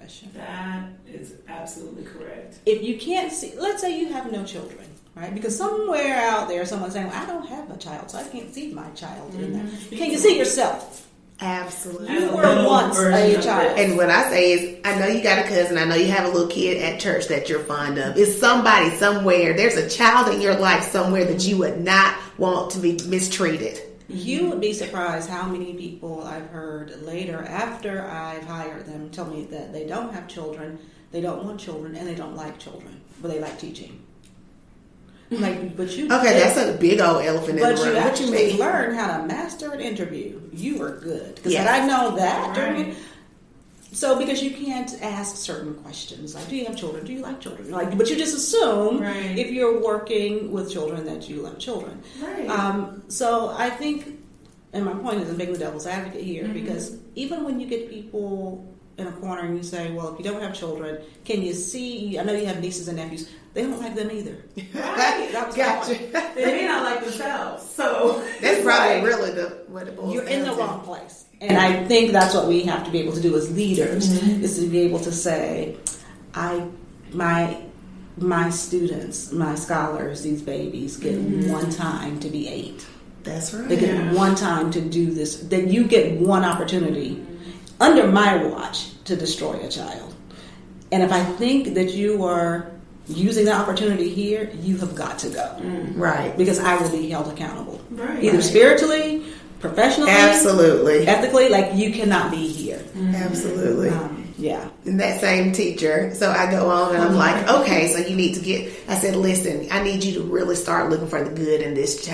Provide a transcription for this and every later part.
profession. That is absolutely correct. If you can't see, let's say you have no children, right? Because somewhere out there, someone's saying, well, I don't have a child, so I can't see my child in there. Can you see yourself? Absolutely. You were once a child. And what I say is, I know you got a cousin, I know you have a little kid at church that you're fond of. It's somebody somewhere, there's a child in your life somewhere that you would not want to be mistreated. You would be surprised how many people I've heard later, after I've hired them, tell me that they don't have children, they don't want children, and they don't like children, but they like teaching. Like, but you okay, that's a big old elephant in the room. But you What you actually mean? learn how to master an interview. You were good because Yes. had I known that during Right. it. So because you can't ask certain questions like, do you have children? Do you like children? Like, but you just assume Right. if you're working with children that you love children. Right. So I think, and my point is, I'm being the devil's advocate here because even when you get people in a corner and you say, well, if you don't have children, can you see? I know you have nieces and nephews. They don't like them either. Right. That was Gotcha. my point. They may not like themselves, so That's probably like, really what it boils You're in the down to. wrong place. And I think that's what we have to be able to do as leaders is to be able to say, my students, my scholars, these babies get one time to be 8. That's right. They get one time to do this. Then you get one opportunity under my watch to destroy a child. And if I think that you are using that opportunity here, you have got to go. Right. Because I will be held accountable. Right. Either spiritually, professionally, Absolutely. ethically, like you cannot be here. Absolutely. Yeah. And that same teacher, so I go on and I'm like, okay, so you need to I said, listen, I need you to really start looking for the good in this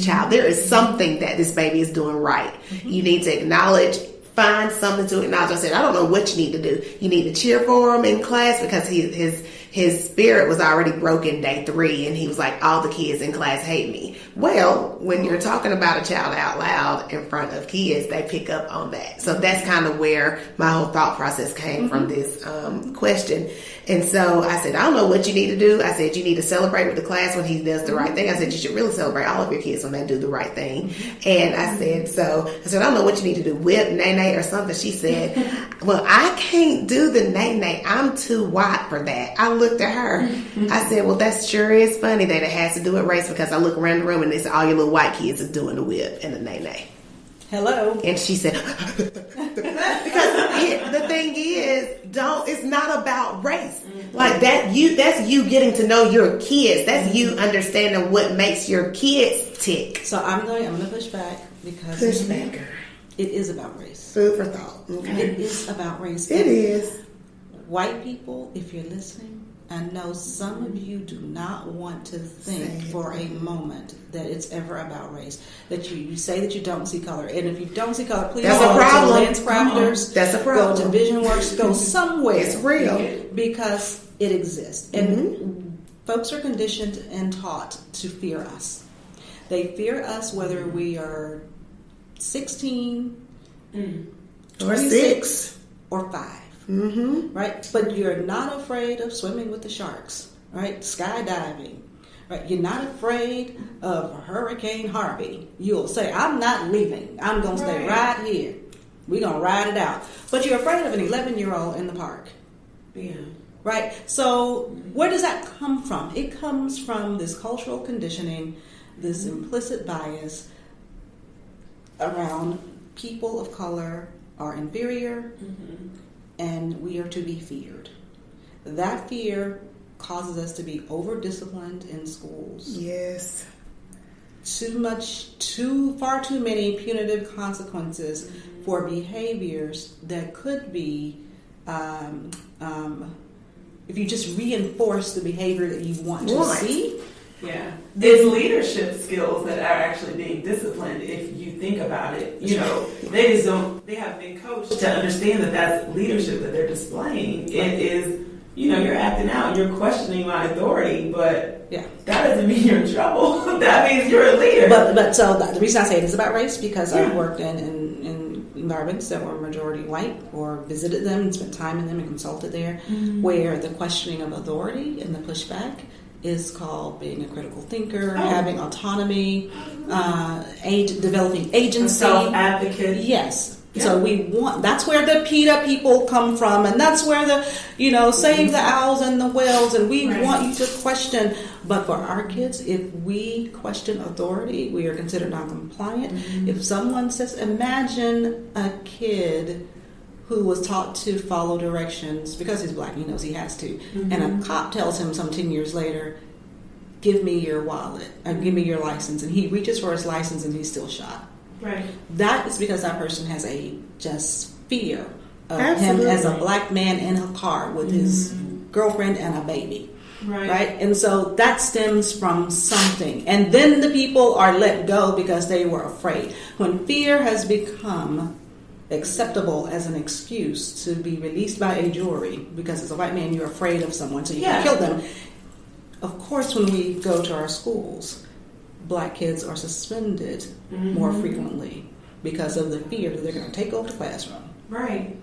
child. There is something that this baby is doing right. You need to acknowledge, find something to acknowledge. I said, I don't know what you need to do. You need to cheer for him in class because his spirit was already broken day 3 and he was like, all the kids in class hate me. Well, when you're talking about a child out loud in front of kids, they pick up on that. So that's kind of where my whole thought process came from this question. And so I said, I don't know what you need to do. I said, you need to celebrate with the class when he does the right thing. I said, you should really celebrate all of your kids when they do the right thing. And I said, I don't know what you need to do, whip, nay, or something. She said, well, I can't do the nay. I'm too white for that. I looked at her. I said, well, that sure is funny that it has to do with race because I look around the room and it's all your little white kids is doing the whip and the nay. Hello. And she said, because the thing is, it's not about race. Like that's you getting to know your kids. That's you understanding what makes your kids tick. So I'm going to push back because Pushbacker. It is about race. Food for thought. Okay. It is about race. It is. White people, if you're listening, I know some of you do not want to think for a moment that it's ever about race. That you say that you don't see color. And if you don't see color, please That's go a problem. to Lens Crafters. That's a problem. Go to Vision Works. Go somewhere. It's real. Because it exists. And folks are conditioned and taught to fear us. They fear us whether we are 16, Or 6. or 5. Right? But you're not afraid of swimming with the sharks, right? Skydiving, right? You're not afraid of Hurricane Harvey. You'll say, I'm not leaving. I'm going to stay right here. We're going to ride it out. But you're afraid of an 11-year-old in the park. Yeah. Right? So where does that come from? It comes from this cultural conditioning, this implicit bias around people of color are inferior and we are to be feared. That fear causes us to be over-disciplined in schools. Yes. Far too many punitive consequences for behaviors that could be, if you just reinforce the behavior that you want to see. Yeah. It's leadership skills that are actually being disciplined if you think about it. You know, they have been coached to understand that that's leadership that they're displaying. It is, you're acting out, you're questioning my authority, but that doesn't mean you're in trouble. That means you're a leader. But so the reason I say it is about race because I've worked in environments that were majority white or visited them and spent time in them and consulted there where the questioning of authority and the pushback is called being a critical thinker, having autonomy, developing agency. A self-advocate. Yes. Yeah. So that's where the PETA people come from, and that's where the, save the owls and the whales, and we want you to question. But for our kids, if we question authority, we are considered non-compliant. Mm-hmm. If someone says, imagine a kid who was taught to follow directions because he's black, he knows he has to, mm-hmm. and a cop tells him some 10 years later, give me your wallet, or give me your license, and he reaches for his license and he's still shot. Right. That is because that person has a just fear of Absolutely. him as a black man in a car with his girlfriend and a baby. Right. And so that stems from something. And then the people are let go because they were afraid. When fear has become acceptable as an excuse to be released by a jury because as a white man you're afraid of someone so you can kill them. Of course, when we go to our schools, black kids are suspended more frequently because of the fear that they're going to take over the classroom. Right.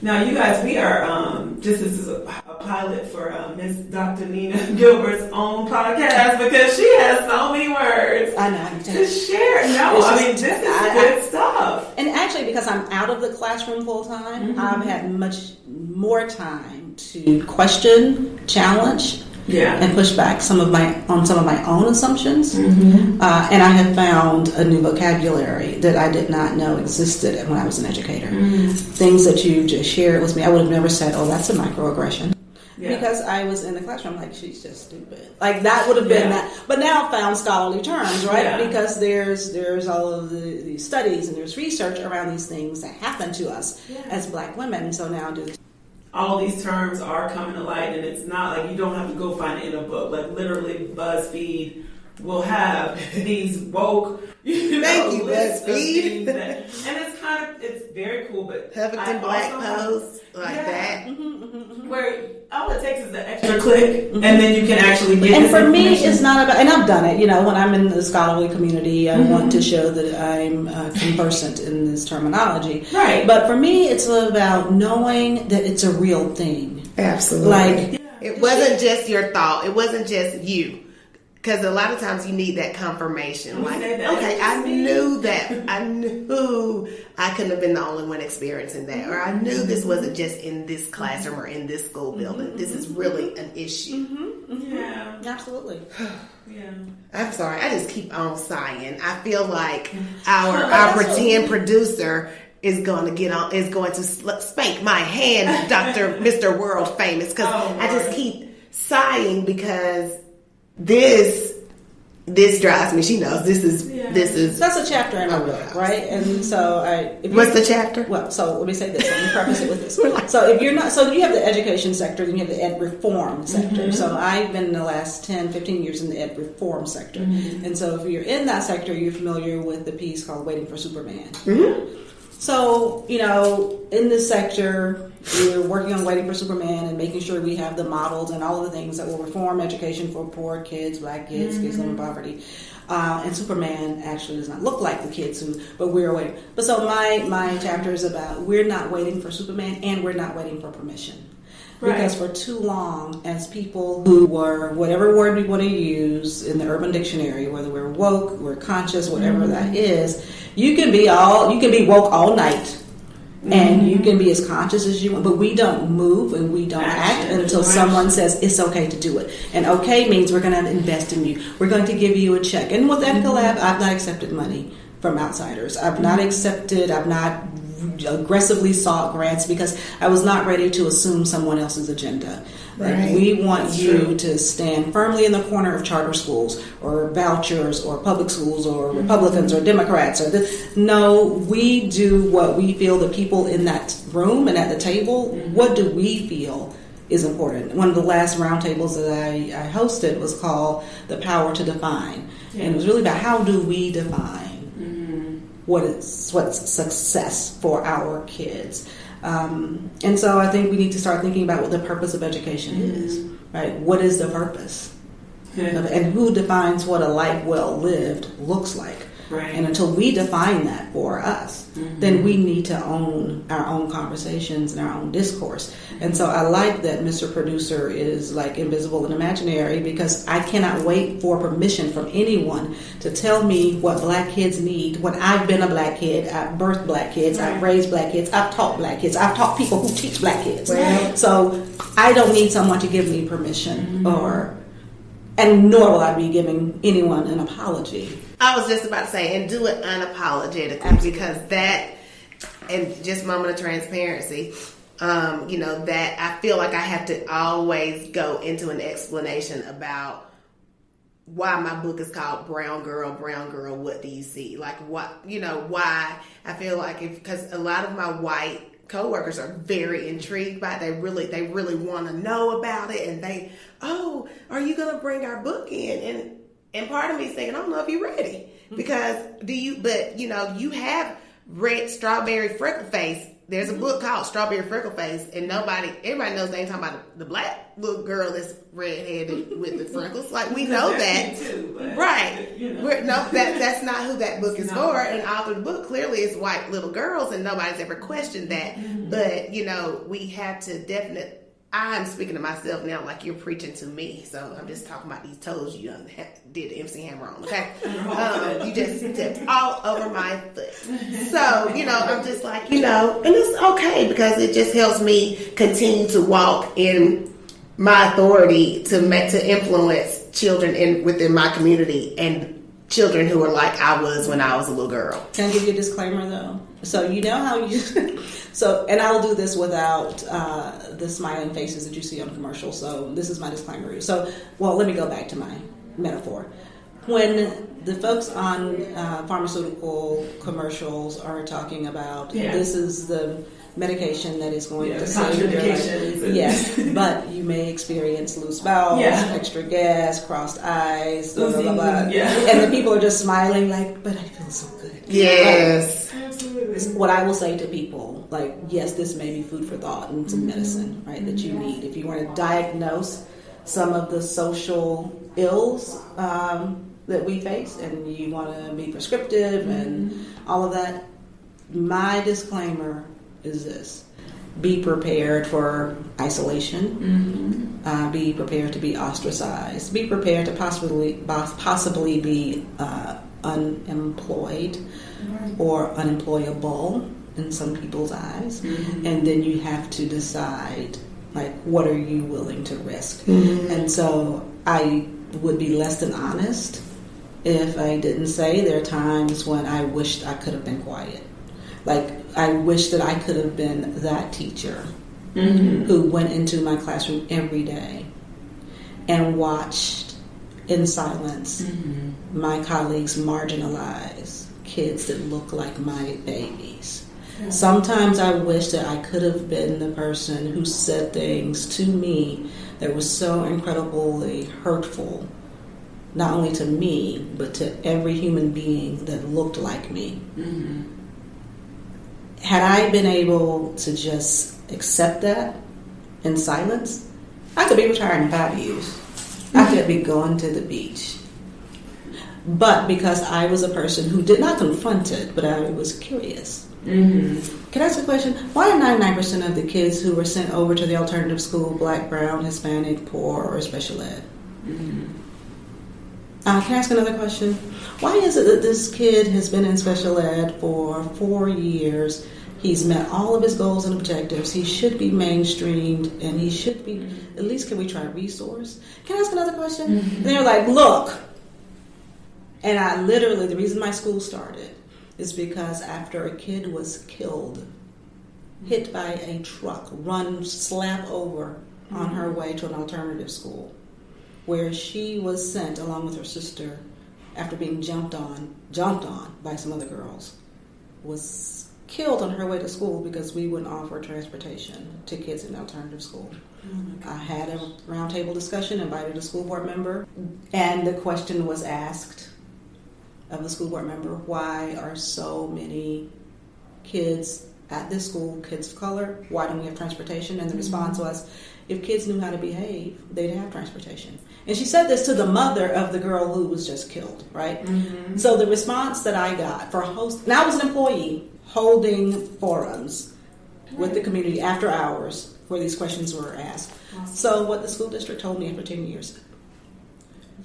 Now, you guys, we are, this is a pilot for Miss Dr. Nina Gilbert's own podcast because she has so many words I know. to share. This is good stuff. And actually, because I'm out of the classroom full time, I've had much more time to question, challenge, and push back on some of my own assumptions. And I have found a new vocabulary that I did not know existed when I was an educator. Things that you just shared with me, I would have never said, oh, that's a microaggression. Because I was in the classroom like, she's just stupid. Like, that would have been that. But now I've found scholarly terms, right? Because there's all of the studies and there's research around these things that happen to us as black women. So now all these terms are coming to light, and it's not like you don't have to go find it in a book. Like, literally, BuzzFeed will have these woke, Thank you, BuzzFeed. And it's very cool, but Huffington Black Post, that. Where all it takes is the extra click, and then you can actually get. And for me, it's not about. And I've done it. When I'm in the scholarly community, I want to show that I'm conversant in this terminology. Right. But for me, it's about knowing that it's a real thing. Absolutely. It wasn't just your thought. It wasn't just you. Because a lot of times you need that confirmation. Like, okay, I knew that. I knew I couldn't have been the only one experiencing that. Or I knew this wasn't just in this classroom or in this school building. This is really an issue. Yeah. Absolutely. I'm sorry. I just keep on sighing. I feel like our pretend producer is going to spank my hand, Mr. World Famous. Because I just keep sighing because this drives me. She knows this is that's a chapter in my book, right? And so what's the chapter? Well, so let me say this. Let me preface it with this. So if you're not, so you have the education sector, then you have the ed reform sector. So I've been in the last 10, 15 years in the ed reform sector, and so if you're in that sector, you're familiar with the piece called "Waiting for Superman." So, in this sector, we're working on Waiting for Superman and making sure we have the models and all of the things that will reform education for poor kids, black kids, kids living in poverty. And Superman actually does not look like the kids but we're waiting. But so my chapter is about we're not waiting for Superman and we're not waiting for permission. Because for too long, as people who were, whatever word we want to use in the Urban Dictionary, whether we're woke, we're conscious, whatever that is, you can be woke all night, and you can be as conscious as you want, but we don't move and we don't act until someone says it's okay to do it. And okay means we're going to invest in you. We're going to give you a check. And with EdCollab, I've not accepted money from outsiders. I've not aggressively sought grants because I was not ready to assume someone else's agenda. Like, we want you to stand firmly in the corner of charter schools or vouchers or public schools or Republicans or Democrats. No, we do what we feel, the people in that room and at the table, what do we feel is important. One of the last roundtables that I hosted was called The Power to Define. And it was really about how do we define what's success for our kids. And so I think we need to start thinking about what the purpose of education is, right? What is the purpose? And who defines what a life well lived looks like? Right. And until we define that for us, then we need to own our own conversations and our own discourse. And so I like that Mr. Producer is like invisible and imaginary, because I cannot wait for permission from anyone to tell me what black kids need when I've been a black kid. I've birthed black kids. I've raised black kids. I've taught black kids. I've taught people who teach black kids. Right. So I don't need someone to give me permission and nor will I be giving anyone an apology. I was just about to say, and do it unapologetically, because that, and just moment of transparency, that I feel like I have to always go into an explanation about why my book is called Brown Girl, What Do You See? Like, what, why I feel like, because a lot of my white coworkers are very intrigued by it. They really want to know about it, and are you going to bring our book in? And part of me is saying, I don't know if you're ready, because you have read Strawberry Freckle Face. There's a book called Strawberry Freckle Face, and everybody knows they ain't talking about the black little girl that's redheaded with the freckles. Like, we know that. Too, right. That's not who that book is for. And the author of the book clearly is white little girls, and nobody's ever questioned that. Mm-hmm. But, we have to I'm speaking to myself now like you're preaching to me. So I'm just talking about these toes you did the MC Hammer on, okay? You just stepped all over my foot. So, I'm just like, and it's okay, because it just helps me continue to walk in my authority to influence children within my community, and children who are like I was when I was a little girl. Can I give you a disclaimer, though? So you know how you... and I'll do this without the smiling faces that you see on commercials. So this is my disclaimer. Let me go back to my metaphor. When the folks on pharmaceutical commercials are talking about this is the medication that is going to save your life. Yes, but you may experience loose bowels, extra gas, crossed eyes, blah, blah, blah, blah. Yeah. And the people are just smiling like, but I feel so good. Yes. Absolutely. What I will say to people, like, yes, this may be food for thought and some medicine, right, that you need. If you want to diagnose some of the social ills that we face, and you want to be prescriptive and all of that, my disclaimer is this: be prepared for isolation, be prepared to be ostracized, be prepared to possibly be unemployed or unemployable in some people's eyes, and then you have to decide, like, what are you willing to risk? And so I would be less than honest if I didn't say there are times when I wished I could have been quiet. Like, I wish that I could have been that teacher who went into my classroom every day and watched in silence my colleagues marginalize kids that look like my babies. Yeah. Sometimes I wish that I could have been the person who said things to me that was so incredibly hurtful, not only to me, but to every human being that looked like me. Had I been able to just accept that in silence, I could be retired in 5 years. I could be going to the beach. But because I was a person who did not confront it, but I was curious. Can I ask a question? Why are 99% of the kids who were sent over to the alternative school black, brown, Hispanic, poor, or special ed? Can I ask another question? Why is it that this kid has been in special ed for 4 years? He's met all of his goals and objectives. He should be mainstreamed, and he should be, at least can we try resource? Can I ask another question? And they're like, look. And I literally, the reason my school started is because after a kid was killed, hit by a truck, run slap over on her way to an alternative school, where she was sent along with her sister after being jumped on by some other girls, was killed on her way to school because we wouldn't offer transportation to kids in alternative school. I had a roundtable discussion, invited a school board member, and the question was asked of the school board member, why are so many kids at this school kids of color? Why don't we have transportation? And the response was, if kids knew how to behave, they'd have transportation. And she said this to the mother of the girl who was just killed, right? So the response that I got for now I was an employee holding forums with the community after hours where these questions were asked. So what the school district told me after 10 years,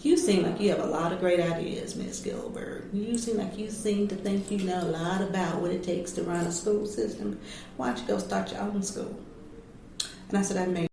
you seem like you have a lot of great ideas, Miss Gilbert. You seem like you seem to think you know a lot about what it takes to run a school system. Why don't you go start your own school? And I said, I made